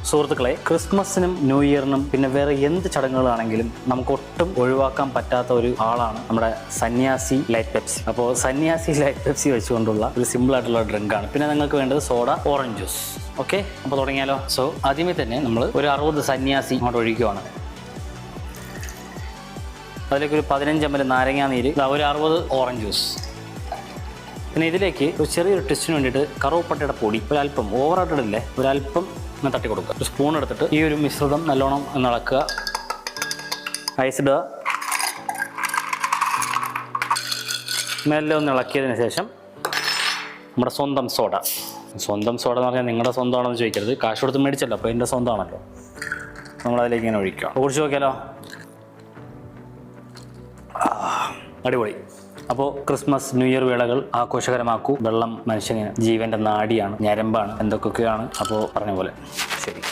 സുഹൃത്തുക്കളെ, ക്രിസ്മസിനും ന്യൂ ഇയറിനും പിന്നെ വേറെ എന്ത് ചടങ്ങുകളാണെങ്കിലും നമുക്ക് ഒട്ടും ഒഴിവാക്കാൻ പറ്റാത്ത ഒരു ആളാണ് നമ്മുടെ സന്യാസി ലൈറ്റ് പെപ്സി. അപ്പോൾ സന്യാസി ലൈറ്റ് പെപ്സി വെച്ചുകൊണ്ടുള്ള ഒരു സിമ്പിൾ ആയിട്ടുള്ള ഡ്രിങ്കാണ്. പിന്നെ നിങ്ങൾക്ക് വേണ്ടത് സോഡ, ഓറഞ്ച് ജ്യൂസ്. ഓക്കെ, അപ്പോൾ തുടങ്ങിയാലോ. സോ ആദ്യമേ തന്നെ നമ്മൾ ഒരു 60 സന്യാസി അങ്ങോട്ട് ഒഴിക്കുവാണ്. അതിലേക്ക് ഒരു 15 ml നാരങ്ങാ നീര്, ഒരു 60 ഓറഞ്ച് ജ്യൂസ്. പിന്നെ ഇതിലേക്ക് ഒരു ചെറിയൊരു ട്വിസ്റ്റിന് വേണ്ടിയിട്ട് കറുവപ്പട്ടയുടെ പൊടി ഒരല്പം, ഓവറായിട്ടിടില്ലേ, ഒരല്പം ഇങ്ങനെ തട്ടി കൊടുക്കുക. ഒരു സ്പൂൺ എടുത്തിട്ട് ഈ ഒരു മിശ്രിതം നല്ലോണം ഇളക്കുക. ഐസ് ഇടുക. മെല്ലെ ഒന്ന് ഇളക്കിയതിന് ശേഷം നമ്മുടെ സ്വന്തം സോഡ എന്ന് പറഞ്ഞാൽ നിങ്ങളുടെ സ്വന്തമാണെന്ന് ചോദിക്കരുത്, കാശ് കൊടുത്ത് മേടിച്ചല്ലോ, അപ്പോൾ എൻ്റെ സ്വന്തമാണല്ലോ. നമ്മളതിലേക്ക് ഇങ്ങനെ ഒഴിക്കുക. കുടിച്ച് നോക്കിയാലോ. അടിപൊളി. അപ്പോൾ ക്രിസ്മസ് ന്യൂ ഇയർ വേളകൾ ആഘോഷകരമാക്കൂ. വെള്ളം മനുഷ്യന് ജീവൻ്റെ നാഡിയാണ്, ഞരമ്പാണ്, എന്തൊക്കെയാണ്. അപ്പോൾ പറഞ്ഞ പോലെ ശരി.